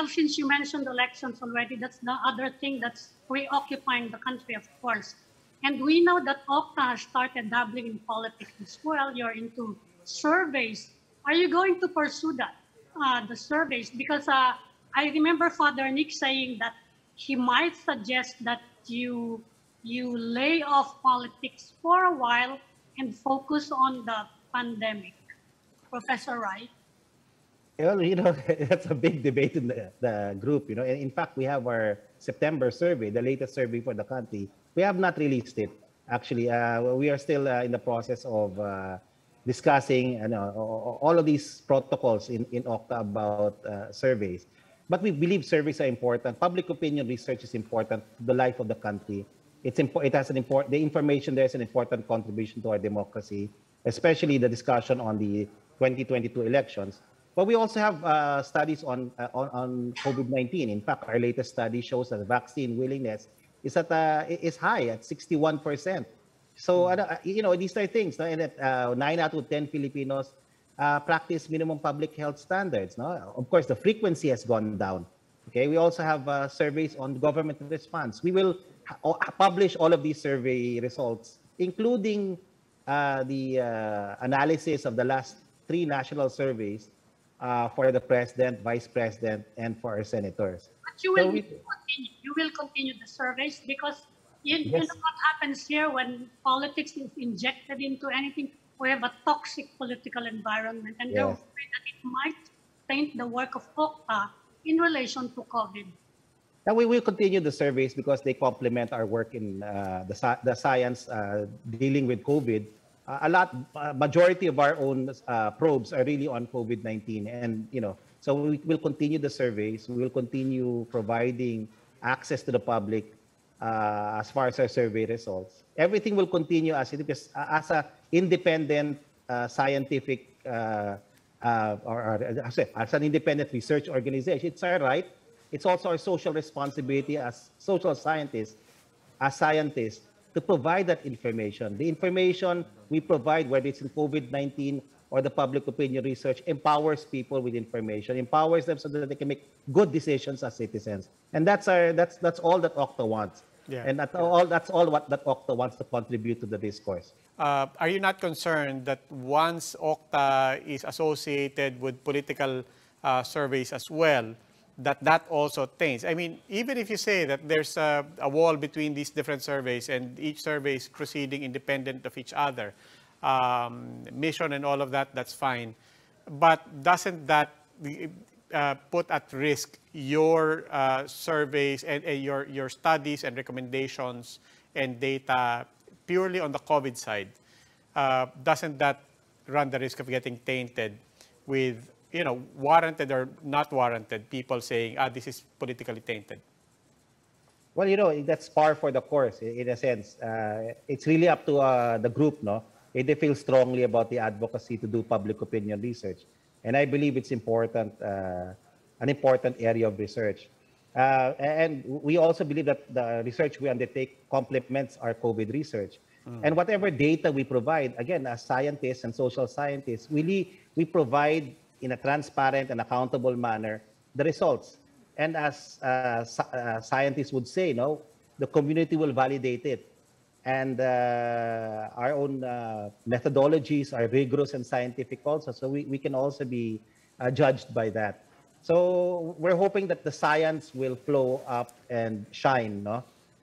since you mentioned elections already, that's the other thing that's preoccupying the country, of course. And we know that OCTA has started dabbling in politics as well. You're into surveys. Are you going to pursue that, the surveys? Because I remember Father Nick saying that he might suggest that you lay off politics for a while and focus on the pandemic. Professor Wright? Well, that's a big debate in the group, And in fact, we have our September survey, the latest survey for the country. We have not released it. Actually, we are still in the process of discussing all of these protocols in OCTA about surveys. But we believe surveys are important. Public opinion research is important to the life of the country. It has the information there is an important contribution to our democracy, especially the discussion on the 2022 elections. But we also have studies on COVID-19. In fact, our latest study shows that vaccine willingness is high at 61%. So these are things, and that 9 out of 10 Filipinos practice minimum public health standards. No? Of course, the frequency has gone down. Okay, we also have surveys on government response. We will publish all of these survey results, including the analysis of the last 3 national surveys for the president, vice president, and for our senators. But you will continue the surveys because you know what happens here when politics is injected into anything. We have a toxic political environment, and they're afraid that it might taint the work of OCTA in relation to COVID. Now we will continue the surveys because they complement our work in the science dealing with COVID. Majority of our own probes are really on COVID-19, and so we will continue the surveys. We will continue providing access to the public as far as our survey results. Everything will continue as it is as an independent scientific or as an independent research organization. It's our right. It's also our social responsibility as social scientists, to provide that information. The information we provide, whether it's in COVID-19 or the public opinion research, empowers people with information, empowers them so that they can make good decisions as citizens. And that's all that OCTA wants. Yeah. And that's all that OCTA wants to contribute to the discourse. Are you not concerned that once OCTA is associated with political surveys as well, that also taints? I mean, even if you say that there's a wall between these different surveys and each survey is proceeding independent of each other, mission and all of that, that's fine. But doesn't that put at risk your surveys and your studies and recommendations and data purely on the COVID side? Doesn't that run the risk of getting tainted with warranted or not warranted people saying, this is politically tainted? Well, that's par for the course in a sense. It's really up to the group, no? If they feel strongly about the advocacy to do public opinion research. And I believe it's important, an important area of research. And we also believe that the research we undertake complements our COVID research. And whatever data we provide, again, as scientists and social scientists, we provide in a transparent and accountable manner the results. And as scientists would say, the community will validate it. And our own methodologies are rigorous and scientific also, so we can also be judged by that. So we're hoping that the science will flow up and shine,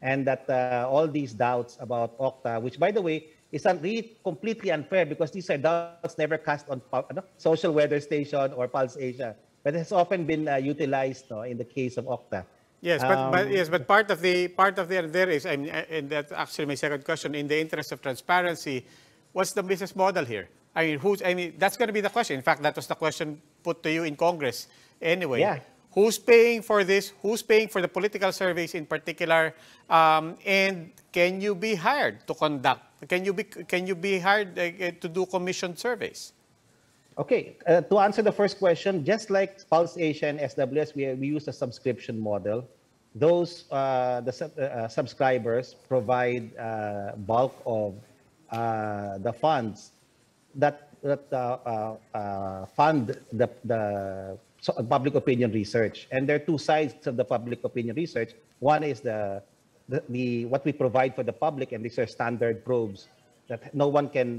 and that all these doubts about OCTA, which by the way is really completely unfair because these are doubts never cast on Social Weather Station or Pulse Asia, but it's often been utilized in the case of OCTA. Yes, but part of the there is, and that's actually my second question. In the interest of transparency, what's the business model here? I mean, that's going to be the question. In fact, that was the question put to you in Congress. Anyway, yeah. Who's paying for this? Who's paying for the political surveys in particular? And can you be hired to conduct? Can you be hired to do commissioned surveys? Okay, to answer the first question, just like Pulse Asia and SWS, we use a subscription model. Those subscribers provide bulk of the funds that fund the public opinion research. And there are two sides of the public opinion research. One is the what we provide for the public, and these are standard probes that no one can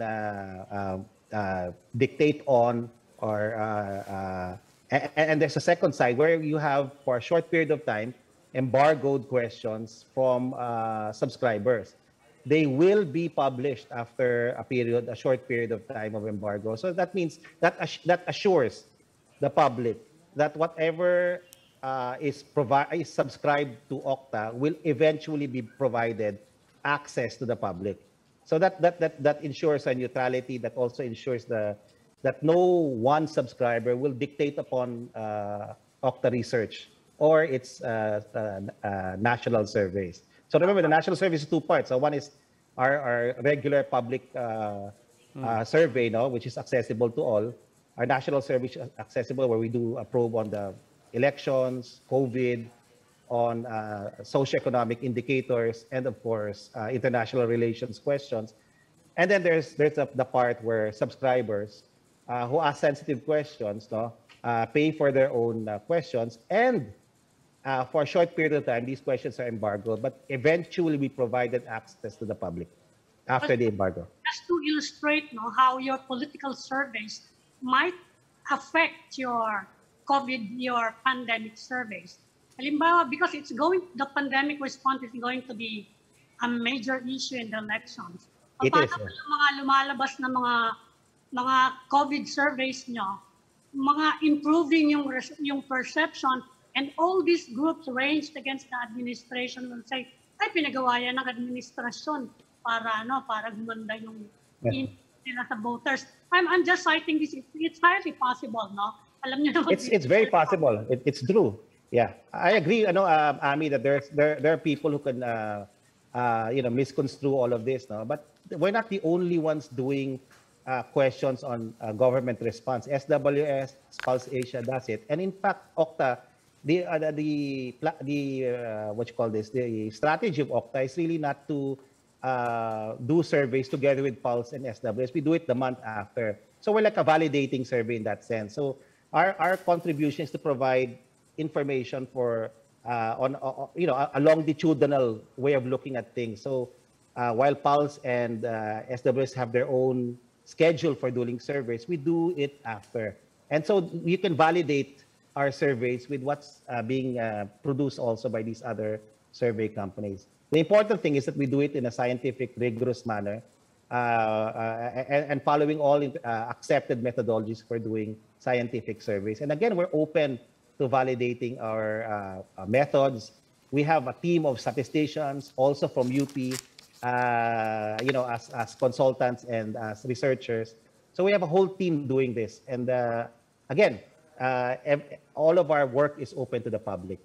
dictate on, or and there's a second side where you have, for a short period of time, embargoed questions from subscribers. They will be published after a short period of time of embargo. So that means that assures the public that whatever is subscribed to OCTA will eventually be provided access to the public. So that ensures a neutrality. That also ensures that no one subscriber will dictate upon OCTA Research or its national surveys. So remember, the national survey is two parts. So one is our regular public survey, which is accessible to all. Our national survey is accessible, where we do a probe on the elections, COVID, on socioeconomic indicators, and of course, international relations questions. And then there's the part where subscribers who ask sensitive questions, pay for their own questions, and for a short period of time, these questions are embargoed, but eventually we provided access to the public after the embargo. Just to illustrate how your political surveys might affect your pandemic surveys. Halimbawa, because the pandemic response is going to be a major issue in the elections. Paano yung mga lumalabas na mga COVID surveys nyo, mga improving yung perception, and all these groups ranged against the administration will say, ay, pinagawa yan ng administrasyon para gumanda yung nila sa voters. I'm just citing this. It's highly possible, Alam niyo naman. It's very possible. It's true. Yeah, I agree. Ami, that there are people who can misconstrue all of this, But we're not the only ones doing questions on government response. SWS, Pulse Asia does it, and in fact, OCTA, the strategy of OCTA is really not to do surveys together with Pulse and SWS. We do it the month after, so we're like a validating survey in that sense. So our contribution is to provide information for on a longitudinal way of looking at things. So while Pulse and SWS have their own schedule for doing surveys, we do it after, and so you can validate our surveys with what's being produced also by these other survey companies. The important thing is that we do it in a scientific, rigorous manner, and following all accepted methodologies for doing scientific surveys. And again, we're open to validating our methods. We have a team of statisticians also from UP, as consultants and as researchers. So we have a whole team doing this. And again, all of our work is open to the public.